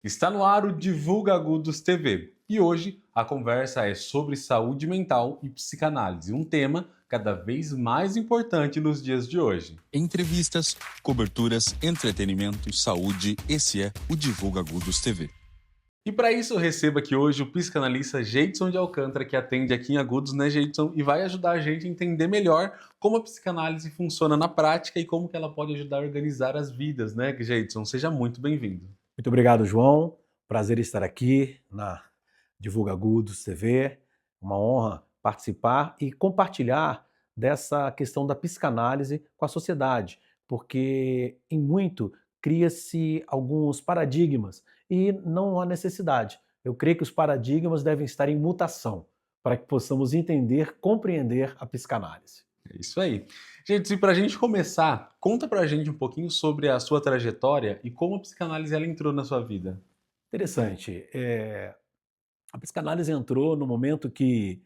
Está no ar o Divulga Agudos TV e hoje a conversa é sobre saúde mental e psicanálise, um tema cada vez mais importante nos dias de hoje. Entrevistas, coberturas, entretenimento, saúde, esse é o Divulga Agudos TV. E para isso eu recebo aqui hoje o psicanalista Jeidson de Alcântara, que atende aqui em Agudos, né, Jeidson? E vai ajudar a gente a entender melhor como a psicanálise funciona na prática e como que ela pode ajudar a organizar as vidas, né, Jeidson? Seja muito bem-vindo. Muito obrigado, João. Prazer estar aqui na Divulga Agudos TV. Uma honra participar e compartilhar dessa questão da psicanálise com a sociedade, porque em muito cria-se alguns paradigmas e não há necessidade. Eu creio que os paradigmas devem estar em mutação para que possamos entender, compreender a psicanálise. É isso aí. Gente, e para a gente começar, conta pra gente um pouquinho sobre a sua trajetória e como a psicanálise ela entrou na sua vida. Interessante. A psicanálise entrou no momento que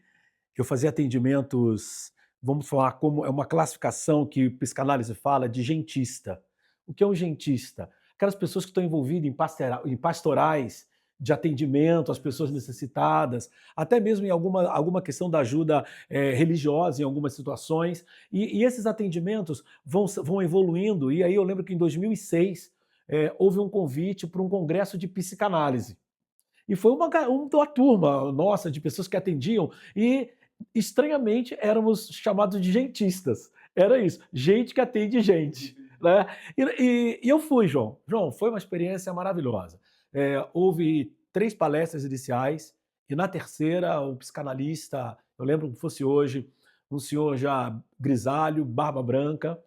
eu fazia atendimentos, vamos falar como é uma classificação que psicanálise fala de gentista. O que é um gentista? Aquelas pessoas que estão envolvidas em pastorais de atendimento às pessoas necessitadas, até mesmo em alguma questão da ajuda religiosa em algumas situações. E esses atendimentos vão evoluindo. E aí eu lembro que em 2006 houve um convite para um congresso de psicanálise. E foi uma turma nossa de pessoas que atendiam e, estranhamente, éramos chamados de gentistas. Era isso, gente que atende gente. Né? E eu fui, João. João, foi uma experiência maravilhosa. Houve 3 palestras iniciais e na terceira o psicanalista, eu lembro que fosse hoje, um senhor já grisalho, barba branca,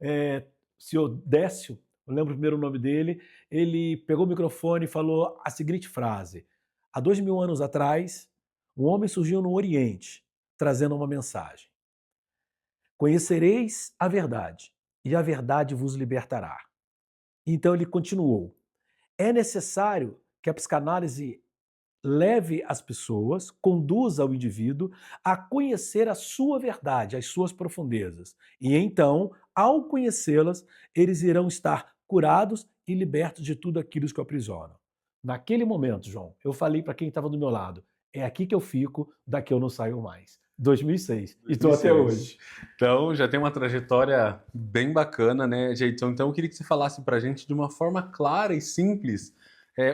o senhor Décio, eu lembro o primeiro nome dele, ele pegou o microfone e falou a seguinte frase: há 2000 anos atrás, um homem surgiu no Oriente, trazendo uma mensagem: conhecereis a verdade, e a verdade vos libertará. Então ele continuou: é necessário que a psicanálise leve as pessoas, conduza o indivíduo a conhecer a sua verdade, as suas profundezas. E então, ao conhecê-las, eles irão estar curados e libertos de tudo aquilo que o aprisionam. Naquele momento, João, eu falei para quem estava do meu lado: é aqui que eu fico, daqui eu não saio mais. 2006. E estou até 2006. hoje. Então já tem uma trajetória bem bacana, né, Jeidson? Então eu queria que você falasse pra gente de uma forma clara e simples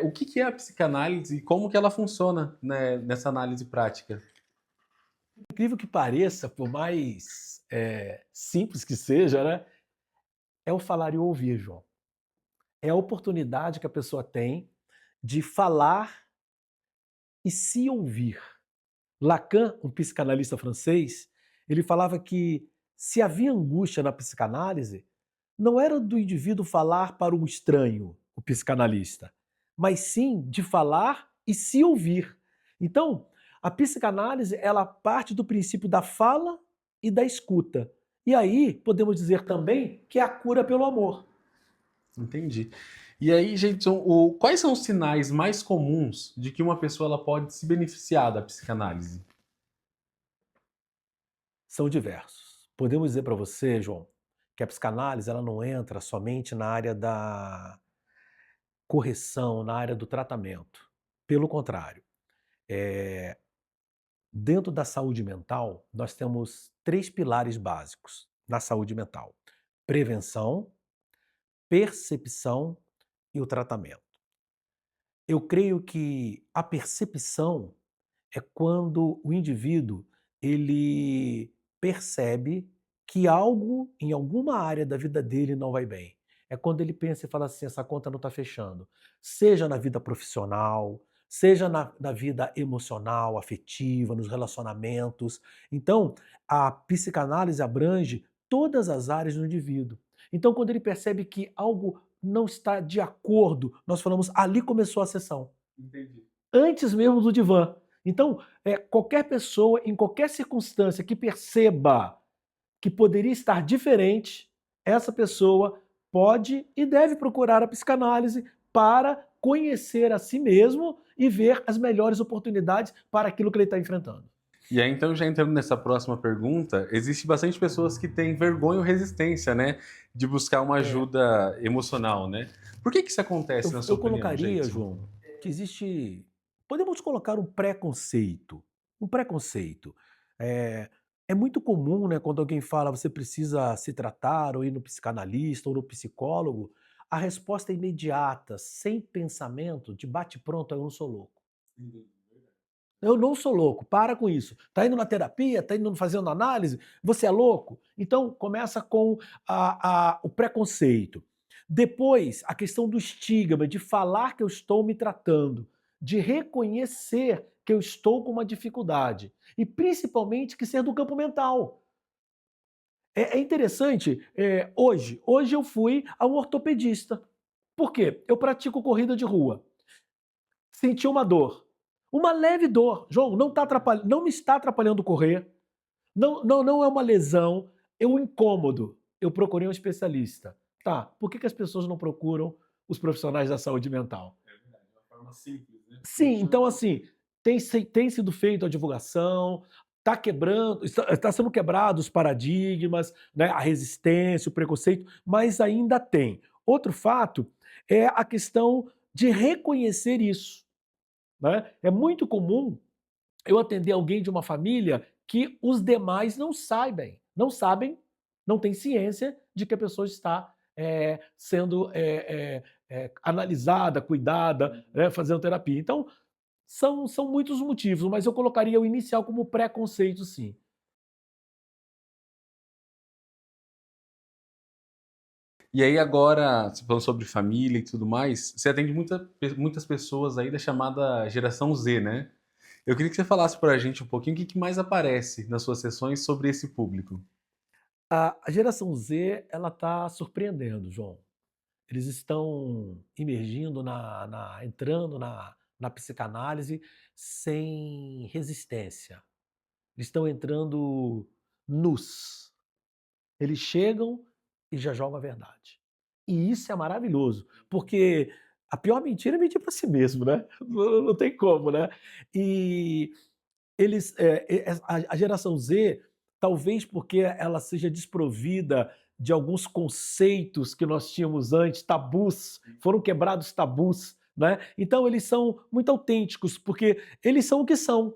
o que é a psicanálise e como que ela funciona, né, nessa análise prática. Incrível que pareça, por mais simples que seja, né, é o falar e o ouvir, João. É a oportunidade que a pessoa tem de falar e se ouvir. Lacan, um psicanalista francês, ele falava que se havia angústia na psicanálise, não era do indivíduo falar para o estranho, o psicanalista, mas sim de falar e se ouvir. Então, a psicanálise, ela parte do princípio da fala e da escuta. E aí, podemos dizer também que é a cura pelo amor. Entendi. E aí, Jeidson, quais são os sinais mais comuns de que uma pessoa ela pode se beneficiar da psicanálise? São diversos. Podemos dizer para você, João, que a psicanálise ela não entra somente na área da correção, na área do tratamento. Pelo contrário, eh, dentro da saúde mental, nós temos 3 pilares básicos na saúde mental: prevenção, percepção e o tratamento. Eu creio que a percepção é quando o indivíduo ele percebe que algo em alguma área da vida dele não vai bem. É quando ele pensa e fala assim: essa conta não está fechando. Seja na vida profissional, seja na vida emocional, afetiva, nos relacionamentos. Então, a psicanálise abrange todas as áreas do indivíduo. Então, quando ele percebe que algo não está de acordo, nós falamos, ali começou a sessão. Entendi. Antes mesmo do divã. Então, qualquer pessoa, em qualquer circunstância que perceba que poderia estar diferente, essa pessoa pode e deve procurar a psicanálise para conhecer a si mesmo e ver as melhores oportunidades para aquilo que ele está enfrentando. E aí, então, já entrando nessa próxima pergunta, existe bastante pessoas que têm vergonha ou resistência, né, de buscar uma ajuda emocional, né? Por que isso acontece, na sua Eu opinião, colocaria, Jeidson? João, que existe, podemos colocar um preconceito. Um preconceito. É, é muito comum, né, quando alguém fala você precisa se tratar, ou ir no psicanalista ou no psicólogo, a resposta é imediata, sem pensamento, de bate-pronto, eu não sou louco. Eu não sou louco, para com isso. Está indo na terapia, está indo fazendo análise, você é louco? Então começa com o preconceito. Depois, a questão do estigma, de falar que eu estou me tratando, de reconhecer que eu estou com uma dificuldade. E principalmente que ser do campo mental. É interessante, hoje eu fui a um ortopedista. Por quê? Eu pratico corrida de rua. Senti uma dor. Uma leve dor. João, não me está atrapalhando correr. Não é uma lesão, é um incômodo. Eu procurei um especialista. Tá, por que as pessoas não procuram os profissionais da saúde mental? É verdade, de uma forma simples, né? Sim, então assim, tem sido feita a divulgação, está sendo quebrados os paradigmas, né, a resistência, o preconceito, mas ainda tem. Outro fato é a questão de reconhecer isso. Né? É muito comum eu atender alguém de uma família que os demais não sabem, não têm ciência de que a pessoa está sendo analisada, cuidada, né, fazendo terapia. Então, são muitos motivos, mas eu colocaria o inicial como preconceito, sim. E aí agora, você falando sobre família e tudo mais, você atende muitas pessoas aí da chamada geração Z, né? Eu queria que você falasse para a gente um pouquinho o que mais aparece nas suas sessões sobre esse público. A geração Z, ela está surpreendendo, João. Eles estão imergindo entrando na psicanálise sem resistência. Eles estão entrando nus. Eles chegam e já jogam a verdade. E isso é maravilhoso, porque a pior mentira é mentir para si mesmo, né? Não tem como, né? E a geração Z, talvez porque ela seja desprovida de alguns conceitos que nós tínhamos antes, tabus, foram quebrados tabus, né? Então eles são muito autênticos, porque eles são o que são,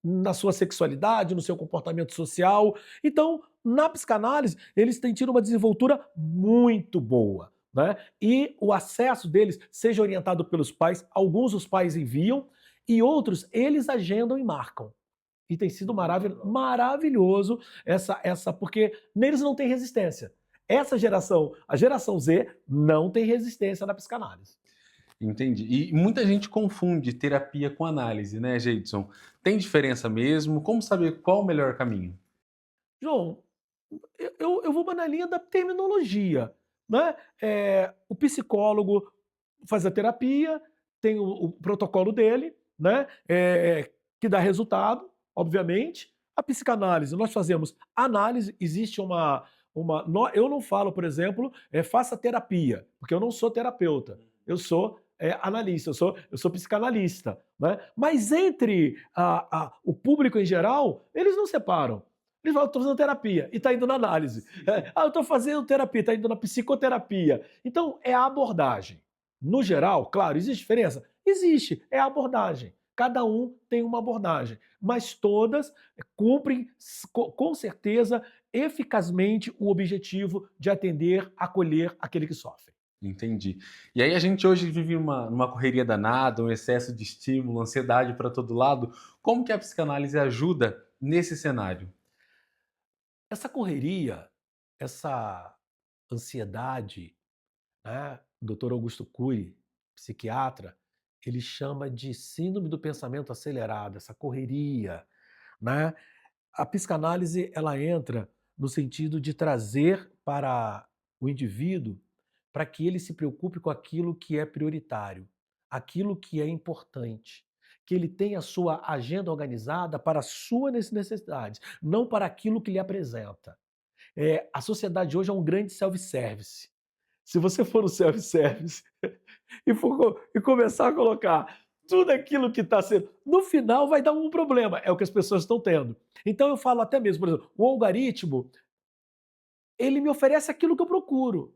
na sua sexualidade, no seu comportamento social. Então, na psicanálise, eles têm tido uma desenvoltura muito boa. Né? E o acesso deles seja orientado pelos pais, alguns os pais enviam, e outros eles agendam e marcam. E tem sido maravilhoso porque neles não tem resistência. Essa geração, a geração Z, não tem resistência na psicanálise. Entendi. E muita gente confunde terapia com análise, né, Jeidson? Tem diferença mesmo? Como saber qual o melhor caminho? João, eu vou na linha da terminologia. Né? O psicólogo faz a terapia, tem o protocolo dele, né? Que dá resultado, obviamente. A psicanálise, nós fazemos análise, existe eu não falo, por exemplo, faça terapia, porque eu não sou terapeuta, eu sou analista, eu sou psicanalista. Né? Mas entre o público em geral, eles não separam. Ele fala, estou fazendo terapia e está indo na análise. Eu estou fazendo terapia, está indo na psicoterapia. Então, é a abordagem. No geral, claro, existe diferença? Existe, é a abordagem. Cada um tem uma abordagem, mas todas cumprem, com certeza, eficazmente o objetivo de atender, acolher aquele que sofre. Entendi. E aí a gente hoje vive numa correria danada, um excesso de estímulo, ansiedade para todo lado. Como que a psicanálise ajuda nesse cenário? Essa correria, essa ansiedade, né, o Dr. Augusto Cury, psiquiatra, ele chama de síndrome do pensamento acelerado, essa correria, né? A psicanálise, ela entra no sentido de trazer para o indivíduo para que ele se preocupe com aquilo que é prioritário, aquilo que é importante, que ele tenha a sua agenda organizada para as suas necessidades, não para aquilo que lhe apresenta. A sociedade hoje é um grande self-service. Se você for no self-service e começar a colocar tudo aquilo que está sendo, no final vai dar um problema, é o que as pessoas estão tendo. Então eu falo até mesmo, por exemplo, o algoritmo, ele me oferece aquilo que eu procuro.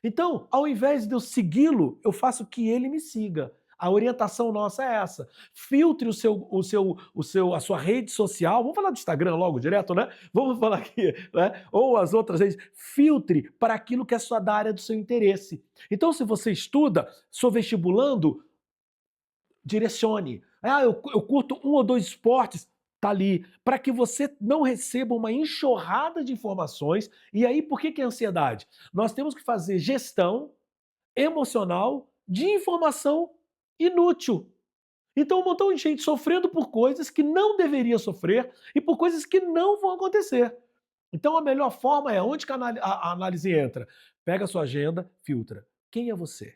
Então, ao invés de eu segui-lo, eu faço que ele me siga. A orientação nossa é essa. Filtre a sua rede social. Vamos falar do Instagram logo, direto, né? Vamos falar aqui, né? Ou as outras redes. Filtre para aquilo que é da área do seu interesse. Então, se você estuda, sou vestibulando, direcione. Eu curto um ou dois esportes, tá ali, para que você não receba uma enxurrada de informações. E aí, por que é ansiedade? Nós temos que fazer gestão emocional de informação inútil. Então, um montão de gente sofrendo por coisas que não deveria sofrer e por coisas que não vão acontecer. Então, a melhor forma é onde que a análise entra. Pega a sua agenda, filtra. Quem é você?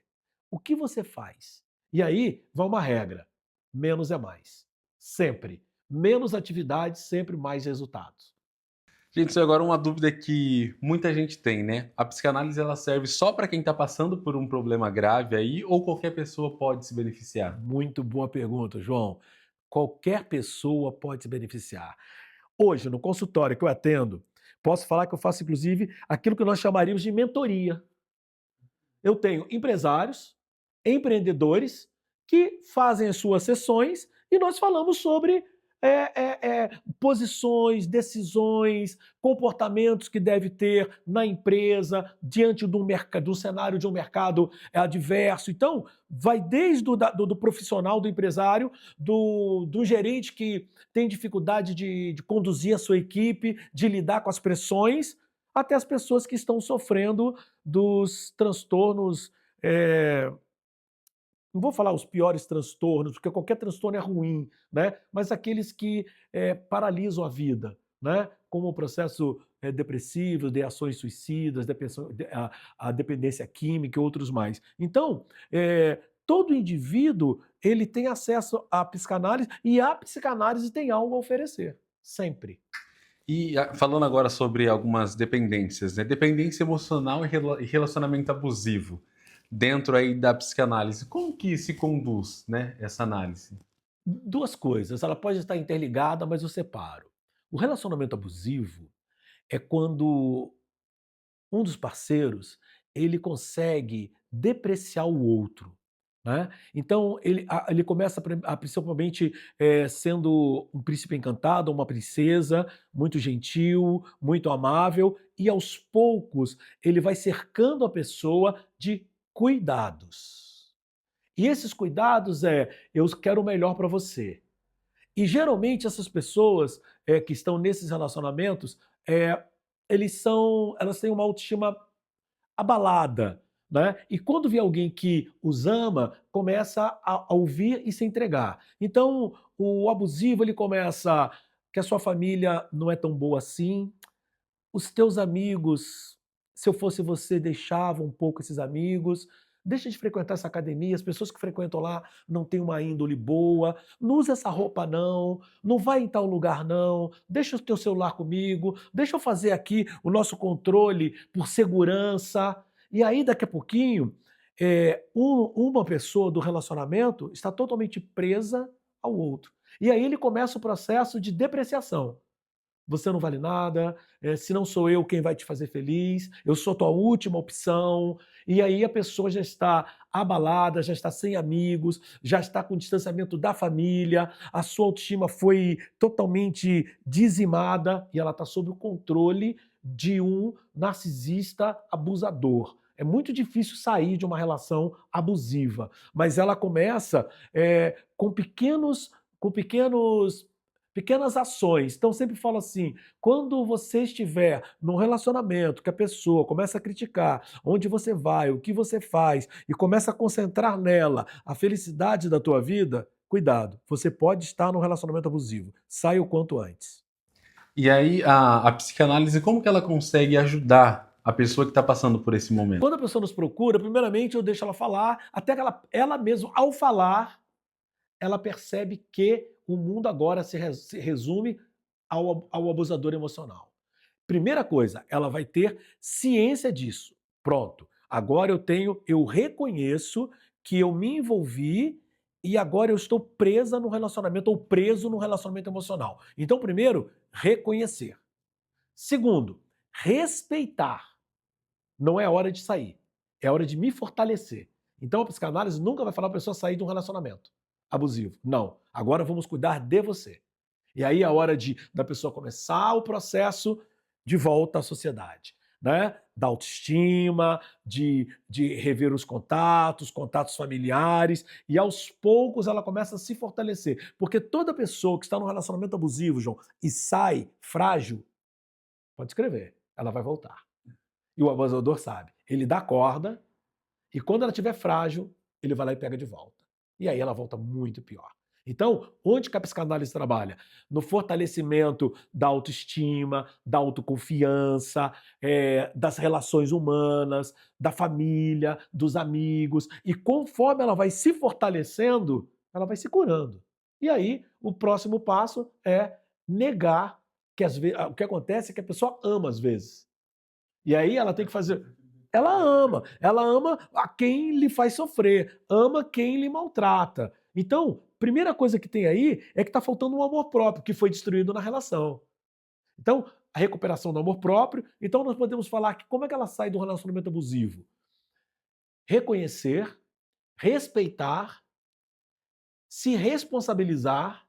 O que você faz? E aí, vai uma regra. Menos é mais. Sempre. Menos atividades, sempre mais resultados. Gente, isso agora é uma dúvida que muita gente tem, né? A psicanálise ela serve só para quem está passando por um problema grave aí ou qualquer pessoa pode se beneficiar? Muito boa pergunta, João. Qualquer pessoa pode se beneficiar. Hoje, no consultório que eu atendo, posso falar que eu faço, inclusive, aquilo que nós chamaríamos de mentoria. Eu tenho empresários, empreendedores que fazem as suas sessões e nós falamos sobre posições, decisões, comportamentos que deve ter na empresa diante do cenário de um mercado adverso. Então, vai desde do profissional, do empresário, do gerente que tem dificuldade de conduzir a sua equipe, de lidar com as pressões, até as pessoas que estão sofrendo dos transtornos, não vou falar os piores transtornos, porque qualquer transtorno é ruim, né? Mas aqueles que paralisam a vida, né? Como o processo depressivo, de ações suicidas, a dependência química e outros mais. Então, todo indivíduo ele tem acesso à psicanálise e a psicanálise tem algo a oferecer, sempre. E falando agora sobre algumas dependências, né? Dependência emocional e relacionamento abusivo dentro aí da psicanálise. Como que se conduz, né, essa análise? Duas coisas, ela pode estar interligada, mas eu separo. O relacionamento abusivo é quando um dos parceiros ele consegue depreciar o outro. Né? Então, ele começa principalmente sendo um príncipe encantado, uma princesa, muito gentil, muito amável, e aos poucos ele vai cercando a pessoa de cuidados. E esses cuidados eu quero o melhor para você. E geralmente essas pessoas que estão nesses relacionamentos, elas têm uma autoestima abalada, né? E quando vê alguém que os ama, começa a ouvir e se entregar. Então, o abusivo ele começa que a sua família não é tão boa assim, os teus amigos, se eu fosse você, deixava um pouco esses amigos, deixa de frequentar essa academia, as pessoas que frequentam lá não têm uma índole boa, não usa essa roupa não, não vai em tal lugar não, deixa o teu celular comigo, deixa eu fazer aqui o nosso controle por segurança. E aí, daqui a pouquinho, uma pessoa do relacionamento está totalmente presa ao outro. E aí ele começa o processo de depreciação. Você não vale nada, se não sou eu quem vai te fazer feliz, eu sou tua última opção. E aí a pessoa já está abalada, já está sem amigos, já está com distanciamento da família, a sua autoestima foi totalmente dizimada e ela está sob o controle de um narcisista abusador. É muito difícil sair de uma relação abusiva, mas ela começa com pequenas ações. Então, sempre falo assim, quando você estiver num relacionamento que a pessoa começa a criticar onde você vai, o que você faz, e começa a concentrar nela a felicidade da tua vida, cuidado, você pode estar num relacionamento abusivo. Saia o quanto antes. E aí a psicanálise, como que ela consegue ajudar a pessoa que está passando por esse momento? Quando a pessoa nos procura, primeiramente eu deixo ela falar, até que ela mesma, ao falar, ela percebe que o mundo agora se resume ao abusador emocional. Primeira coisa, ela vai ter ciência disso. Pronto. Agora eu reconheço que eu me envolvi e agora eu estou presa no relacionamento ou preso no relacionamento emocional. Então, primeiro, reconhecer. Segundo, respeitar. Não é hora de sair, é hora de me fortalecer. Então a psicanálise nunca vai falar para a pessoa sair de um relacionamento abusivo. Não. Agora vamos cuidar de você. E aí é a hora da pessoa começar o processo de volta à sociedade, né? Da autoestima, de rever os contatos familiares, e aos poucos ela começa a se fortalecer. Porque toda pessoa que está num relacionamento abusivo, João, e sai frágil, pode escrever, ela vai voltar. E o abusador sabe, ele dá corda, e quando ela estiver frágil, ele vai lá e pega de volta. E aí ela volta muito pior. Então, onde que a psicanálise trabalha? No fortalecimento da autoestima, da autoconfiança, das relações humanas, da família, dos amigos. E conforme ela vai se fortalecendo, ela vai se curando. E aí, o próximo passo é negar que às vezes, o que acontece é que a pessoa ama às vezes. E aí ela tem que fazer. Ela ama a quem lhe faz sofrer, ama quem lhe maltrata. Então, primeira coisa que tem aí é que está faltando um amor próprio que foi destruído na relação. Então, a recuperação do amor próprio. Então, nós podemos falar que como é que ela sai do relacionamento abusivo? Reconhecer, respeitar, se responsabilizar,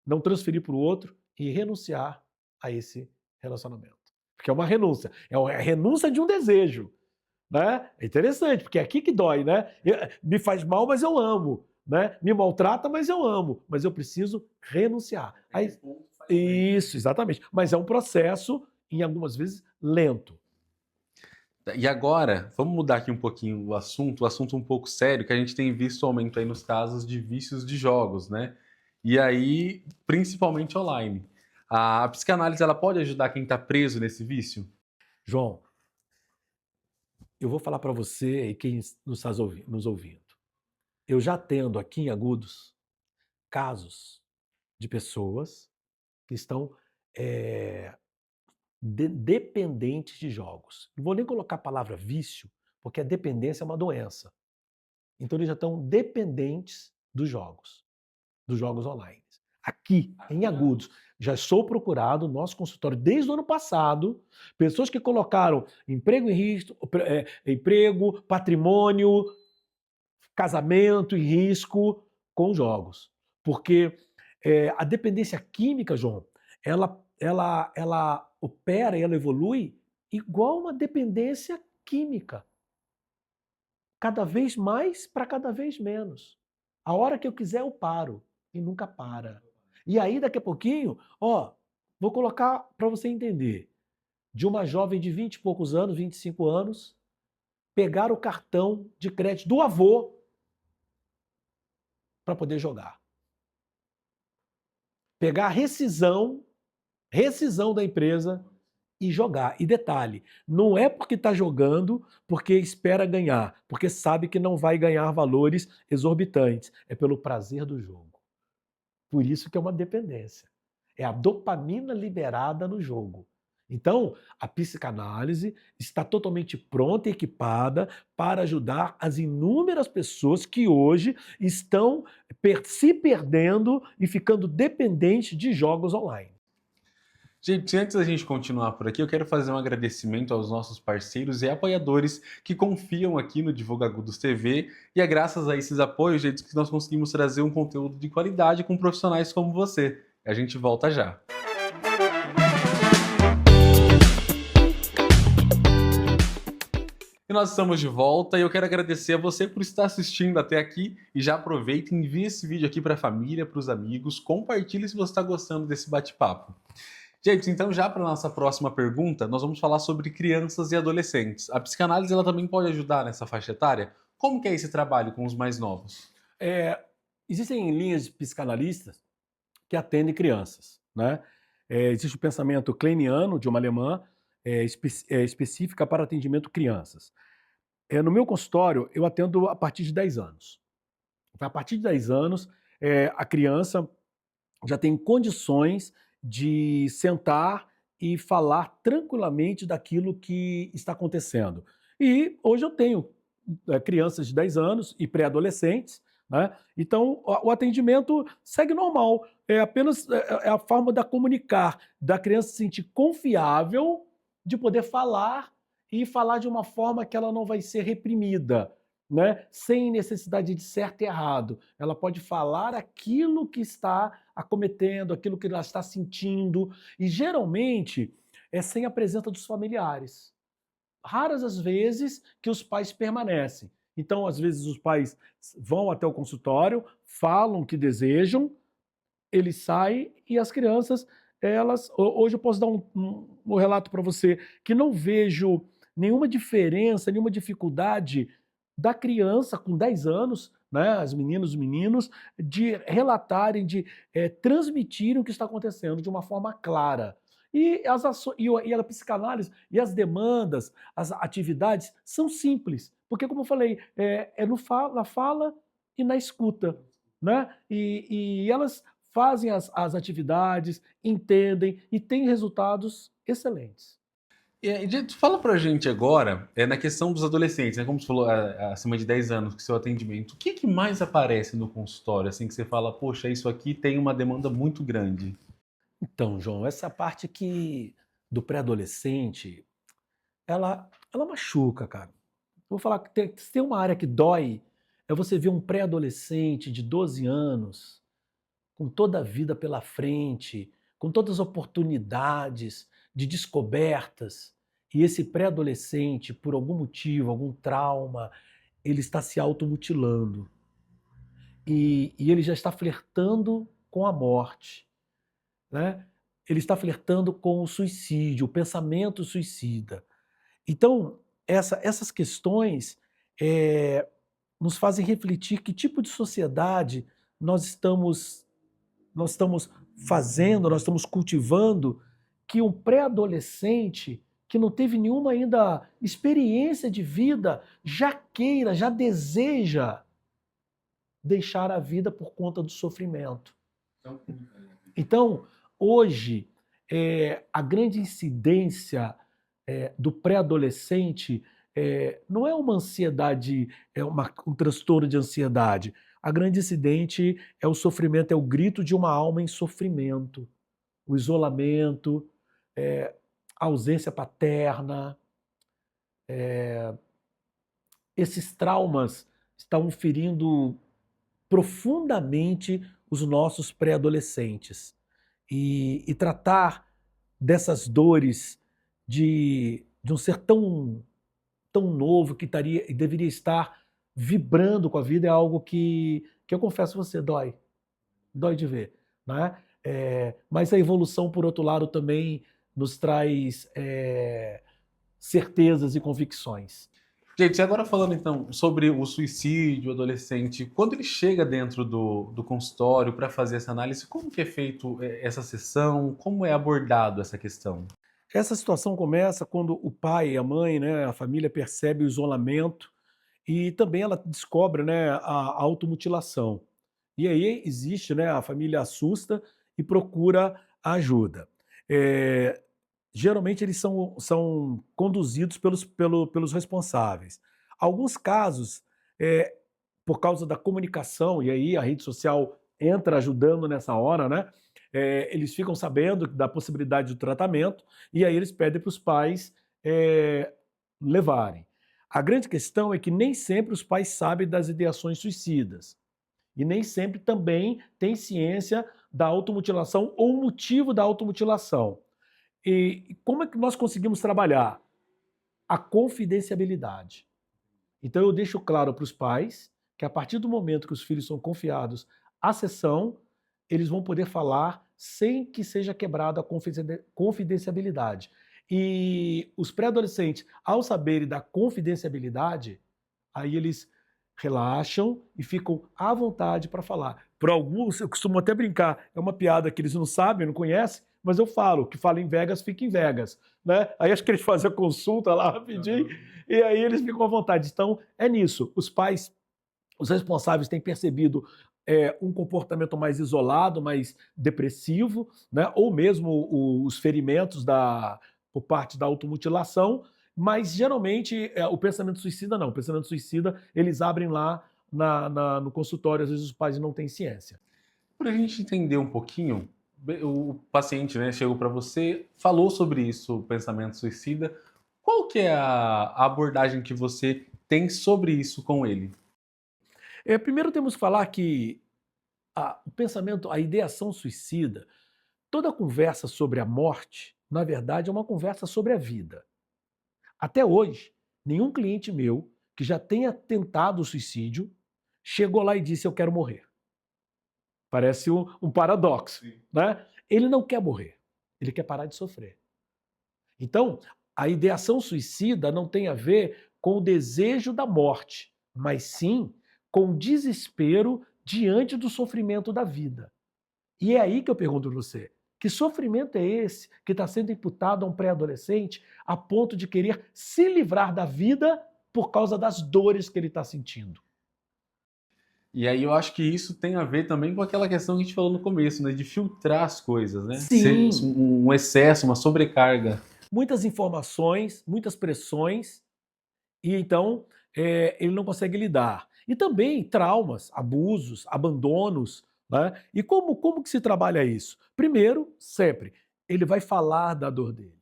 não transferir para o outro e renunciar a esse relacionamento. Porque é uma renúncia. É a renúncia de um desejo. Né? É interessante, porque é aqui que dói, né? Me faz mal, mas eu amo. Né? Me maltrata, mas eu amo. Mas eu preciso renunciar. Aí, isso, exatamente. Mas é um processo, em algumas vezes, lento. E agora, vamos mudar aqui um pouquinho o assunto um pouco sério, que a gente tem visto aumento aí nos casos de vícios de jogos, né? E aí, principalmente online. A psicanálise, ela pode ajudar quem está preso nesse vício? João, eu vou falar para você e quem nos ouvindo. Eu já atendo aqui em Agudos casos de pessoas que estão dependentes de jogos. Não vou nem colocar a palavra vício, porque a dependência é uma doença. Então eles já estão dependentes dos jogos online. Aqui, em Agudos, já sou procurado no nosso consultório desde o ano passado, pessoas que colocaram emprego em risco, emprego, patrimônio, casamento em risco com jogos. Porque a dependência química, João, ela opera e ela evolui igual uma dependência química. Cada vez mais para cada vez menos. A hora que eu quiser, eu paro. E nunca para. E aí, daqui a pouquinho, vou colocar para você entender. De uma jovem de 20 e poucos anos, 25 anos, pegar o cartão de crédito do avô para poder jogar. Pegar a rescisão da empresa e jogar. E detalhe, não é porque está jogando, porque espera ganhar, porque sabe que não vai ganhar valores exorbitantes. É pelo prazer do jogo. Por isso que é uma dependência. É a dopamina liberada no jogo. Então, a psicanálise está totalmente pronta e equipada para ajudar as inúmeras pessoas que hoje estão se perdendo e ficando dependentes de jogos online. Gente, antes da gente continuar por aqui, eu quero fazer um agradecimento aos nossos parceiros e apoiadores que confiam aqui no Divulga Agudos TV, e é graças a esses apoios, gente, que nós conseguimos trazer um conteúdo de qualidade com profissionais como você. A gente volta já. E nós estamos de volta e eu quero agradecer a você por estar assistindo até aqui, e já aproveita e envie esse vídeo aqui para a família, para os amigos, compartilhe se você está gostando desse bate-papo. Gente, então já para a nossa próxima pergunta, nós vamos falar sobre crianças e adolescentes. A psicanálise ela também pode ajudar nessa faixa etária? Como que é esse trabalho com os mais novos? Existem linhas de psicanalistas que atendem crianças. Né? Existe o pensamento kleiniano, de uma alemã, específica para atendimento crianças. No meu consultório, eu atendo a partir de 10 anos. A partir de 10 anos, a criança já tem condições de sentar e falar tranquilamente daquilo que está acontecendo. E hoje eu tenho crianças de 10 anos e pré-adolescentes, né? Então o atendimento segue normal, é apenas a forma de comunicar, da criança se sentir confiável de poder falar e falar de uma forma que ela não vai ser reprimida, né? Sem necessidade de certo e errado. Ela pode falar aquilo que está acometendo, aquilo que ela está sentindo, e geralmente é sem a presença dos familiares. Raras as vezes que os pais permanecem. Então, às vezes, os pais vão até o consultório, falam o que desejam, eles saem e as crianças, elas. Hoje eu posso dar um relato para você que não vejo nenhuma diferença, nenhuma dificuldade da criança com 10 anos, né, as meninas, os meninos, de relatarem, de transmitirem o que está acontecendo de uma forma clara. E a psicanálise e as demandas, as atividades são simples, porque, como eu falei, na fala e na escuta. Né? E elas fazem as atividades, entendem e têm resultados excelentes. Fala pra gente agora, na questão dos adolescentes, né? Como você falou, acima de 10 anos, que seu atendimento, o que que mais aparece no consultório, assim, que você fala, poxa, isso aqui tem uma demanda muito grande? Então, João, essa parte que do pré-adolescente, ela machuca, cara. Vou falar que se tem uma área que dói, é você ver um pré-adolescente de 12 anos, com toda a vida pela frente, com todas as oportunidades de descobertas, e esse pré-adolescente, por algum motivo, algum trauma, ele está se automutilando. E ele já está flertando com a morte, né? Ele está flertando com o suicídio, o pensamento suicida. Então, essas questões nos fazem refletir que tipo de sociedade nós estamos, nós estamos fazendo, nós estamos cultivando, que um pré-adolescente que não teve nenhuma ainda experiência de vida já queira, já deseja deixar a vida por conta do sofrimento. Então, hoje, a grande incidência do pré-adolescente não é uma ansiedade, um transtorno de ansiedade. A grande incidente é o sofrimento, é o grito de uma alma em sofrimento, o isolamento, a ausência paterna. Esses traumas estão ferindo profundamente os nossos pré-adolescentes. E tratar dessas dores de um ser tão novo que deveria estar vibrando com a vida é algo que eu confesso a você, dói de ver. Né? Mas a evolução, por outro lado, também nos traz certezas e convicções. Gente, e agora falando então sobre o suicídio adolescente, quando ele chega dentro do consultório para fazer essa análise, como que é feito essa sessão? Como é abordado essa questão? Essa situação começa quando o pai e a mãe, né, a família percebe o isolamento e também ela descobre, né, a automutilação. E aí existe, né, a família assusta e procura ajuda. É, Geralmente eles são conduzidos pelos responsáveis. Alguns casos, por causa da comunicação, e aí a rede social entra ajudando nessa hora, né? Eles ficam sabendo da possibilidade do tratamento e aí eles pedem para os pais levarem. A grande questão é que nem sempre os pais sabem das ideações suicidas e nem sempre também têm ciência da automutilação ou o motivo da automutilação. E como é que nós conseguimos trabalhar? A confidencialidade. Então eu deixo claro para os pais que a partir do momento que os filhos são confiados à sessão, eles vão poder falar sem que seja quebrada a confidencialidade. E os pré-adolescentes, ao saberem da confidencialidade, aí eles relaxam e ficam à vontade para falar. Para alguns, eu costumo até brincar, é uma piada que eles não sabem, não conhecem, mas eu falo, que fala em Vegas, fica em Vegas. Né? Aí acho que eles fazem a consulta lá rapidinho, e aí eles ficam à vontade. Então, é nisso. Os pais, os responsáveis têm percebido um comportamento mais isolado, mais depressivo, né? Ou mesmo os ferimentos por parte da automutilação, mas geralmente o pensamento suicida não. O pensamento suicida eles abrem lá no consultório, às vezes os pais não têm ciência. Para a gente entender um pouquinho, o paciente, né, chegou para você, falou sobre isso, o pensamento suicida. Qual que é a abordagem que você tem sobre isso com ele? Primeiro temos que falar que o pensamento, a ideação suicida, toda conversa sobre a morte, na verdade, é uma conversa sobre a vida. Até hoje, nenhum cliente meu que já tenha tentado o suicídio chegou lá e disse: eu quero morrer. Parece um paradoxo, né? Ele não quer morrer, ele quer parar de sofrer. Então, a ideação suicida não tem a ver com o desejo da morte, mas sim com o desespero diante do sofrimento da vida. E é aí que eu pergunto para você: que sofrimento é esse que está sendo imputado a um pré-adolescente a ponto de querer se livrar da vida por causa das dores que ele está sentindo? E aí eu acho que isso tem a ver também com aquela questão que a gente falou no começo, né? De filtrar as coisas, né? Ser Sim, um excesso, uma sobrecarga. muitas informações, muitas pressões, e então ele não consegue lidar. E também traumas, abusos, abandonos, né? E como que se trabalha isso? Primeiro, sempre, ele vai falar da dor dele.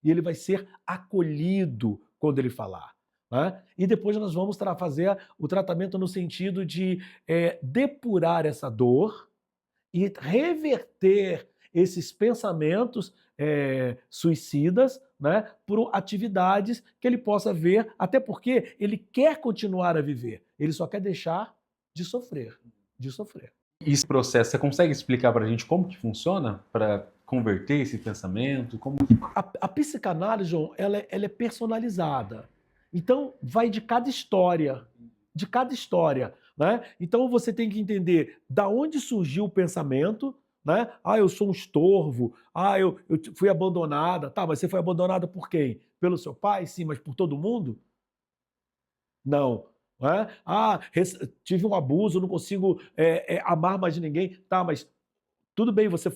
E ele vai ser acolhido quando ele falar. Né? E depois nós vamos fazer o tratamento no sentido de depurar essa dor e reverter esses pensamentos suicidas, né, por atividades que ele possa ver, até porque ele quer continuar a viver, ele só quer deixar de sofrer, de sofrer. Esse processo, você consegue explicar para a gente como que funciona para converter esse pensamento? Como... A psicanálise, João, ela é personalizada. Então, vai de cada história. De cada história. Né? Então, você tem que entender da onde surgiu o pensamento. Né? Ah, eu sou um estorvo. Ah, eu fui abandonada. Tá, mas você foi abandonada por quem? Pelo seu pai? Sim, mas por todo mundo? Não. Né? Ah, tive um abuso, não consigo amar mais ninguém. Tá, mas tudo bem, você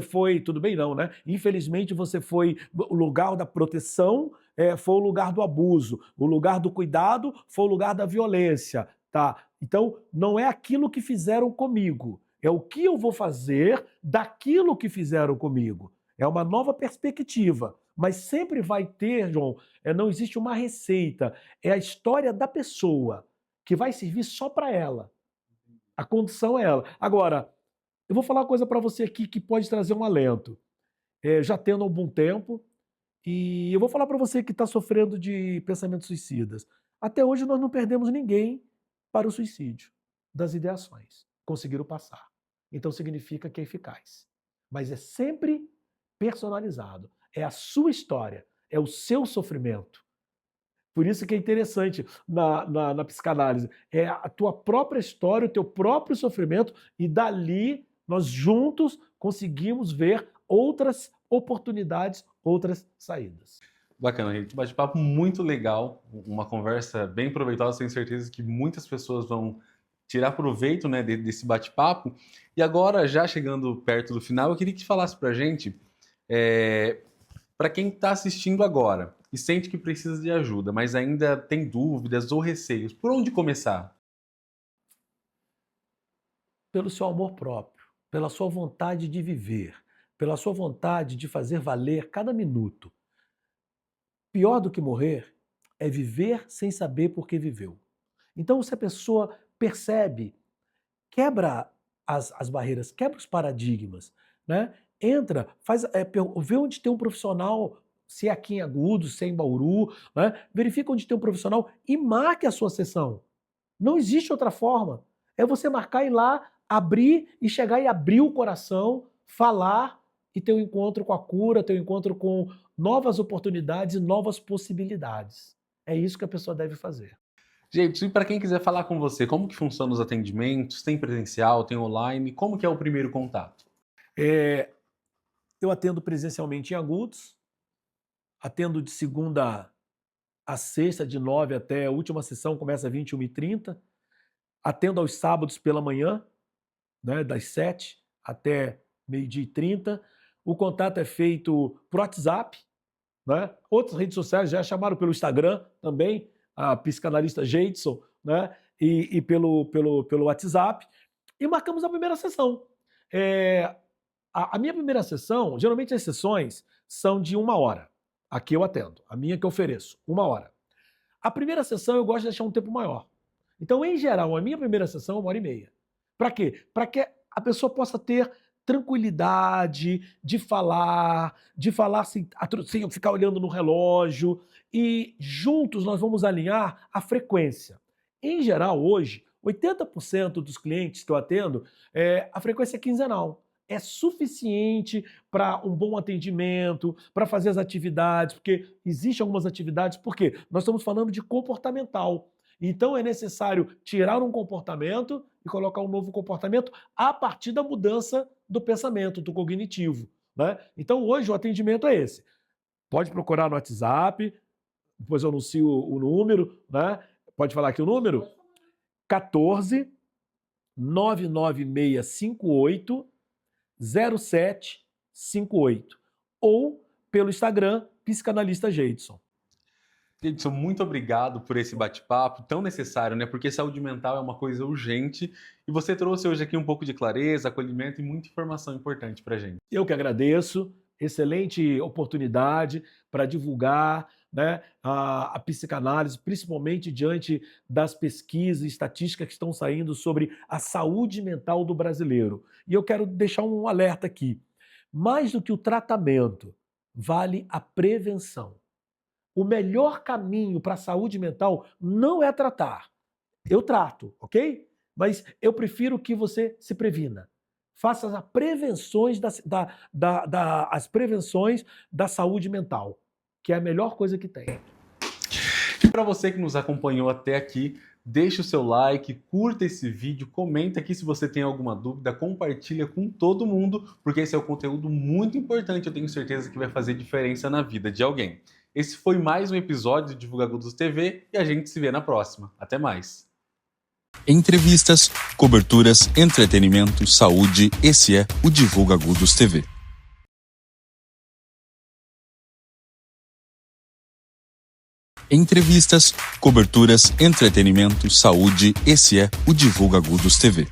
foi, tudo bem não, né? Infelizmente você foi, o lugar da proteção foi o lugar do abuso, o lugar do cuidado foi o lugar da violência, tá? Então, não é aquilo que fizeram comigo, é o que eu vou fazer daquilo que fizeram comigo. É uma nova perspectiva, mas sempre vai ter, João, não existe uma receita, é a história da pessoa, que vai servir só para ela. A condição é ela. Agora, eu vou falar uma coisa para você aqui que pode trazer um alento. Já tendo algum tempo, e eu vou falar para você que está sofrendo de pensamentos suicidas. Até hoje nós não perdemos ninguém para o suicídio das ideações. Conseguiram passar. Então significa que é eficaz. Mas é sempre personalizado. É a sua história, é o seu sofrimento. Por isso que é interessante na psicanálise. É a tua própria história, o teu próprio sofrimento, e dali nós juntos conseguimos ver outras oportunidades, outras saídas. Bacana, gente. Bate-papo muito legal, uma conversa bem proveitosa, tenho certeza que muitas pessoas vão tirar proveito, né, desse bate-papo. E agora, já chegando perto do final, eu queria que falasse pra gente, para quem está assistindo agora e sente que precisa de ajuda, mas ainda tem dúvidas ou receios, por onde começar? Pelo seu amor próprio, pela sua vontade de viver, pela sua vontade de fazer valer cada minuto. Pior do que morrer é viver sem saber por que viveu. Então, se a pessoa percebe, quebra as barreiras, quebra os paradigmas, né? Entra, vê onde tem um profissional, se é aqui em Agudos, se é em Bauru, né? Verifica onde tem um profissional e marque a sua sessão. Não existe outra forma. É você marcar, ir lá, abrir e chegar e abrir o coração, falar e ter um encontro com a cura, ter um encontro com novas oportunidades e novas possibilidades. É isso que a pessoa deve fazer. Gente, e para quem quiser falar com você, como que funcionam os atendimentos? Tem presencial, tem online? Como que é o primeiro contato? Eu atendo presencialmente em Agudos, atendo de segunda a sexta, de 9 até a última sessão, começa às 21h30. Atendo aos sábados pela manhã, né, das 7 até 12h30. O contato é feito por WhatsApp, né? Outras redes sociais já chamaram pelo Instagram também, a psicanalista Jeitson, né? E pelo WhatsApp. E marcamos a primeira sessão. A minha primeira sessão, geralmente as sessões são de 1 hora. Aqui eu atendo. A minha que eu ofereço, 1 hora. A primeira sessão eu gosto de deixar um tempo maior. Então, em geral, a minha primeira sessão é 1h30. Para quê? Para que a pessoa possa ter tranquilidade de falar sem ficar olhando no relógio, e juntos nós vamos alinhar a frequência. Em geral, hoje, 80% dos clientes que eu atendo, a frequência é quinzenal. É suficiente para um bom atendimento, para fazer as atividades, porque existem algumas atividades, porque nós estamos falando de comportamental. Então é necessário tirar um comportamento e colocar um novo comportamento a partir da mudança do pensamento, do cognitivo, né? Então hoje o atendimento é esse. Pode procurar no WhatsApp, depois eu anuncio o número, né? Pode falar aqui o número? 14 99658 0758 ou pelo Instagram, Psicanalista Jeidson. Jeidson, muito obrigado por esse bate-papo tão necessário, né? Porque saúde mental é uma coisa urgente e você trouxe hoje aqui um pouco de clareza, acolhimento e muita informação importante pra gente. Eu que agradeço, excelente oportunidade para divulgar, né, a psicanálise, principalmente diante das pesquisas e estatísticas que estão saindo sobre a saúde mental do brasileiro. E eu quero deixar um alerta aqui. Mais do que o tratamento, vale a prevenção. O melhor caminho para a saúde mental não é tratar. Eu trato, ok? Mas eu prefiro que você se previna. Faça as prevenções as prevenções da saúde mental, que é a melhor coisa que tem. E para você que nos acompanhou até aqui, deixe o seu like, curta esse vídeo, comenta aqui se você tem alguma dúvida, compartilha com todo mundo, porque esse é um conteúdo muito importante, eu tenho certeza que vai fazer diferença na vida de alguém. Esse foi mais um episódio do Divulga Agudos TV e a gente se vê na próxima. Até mais! Entrevistas, coberturas, entretenimento, saúde, esse é o Divulga Agudos TV. Entrevistas, coberturas, entretenimento, saúde, esse é o Divulga Agudos TV.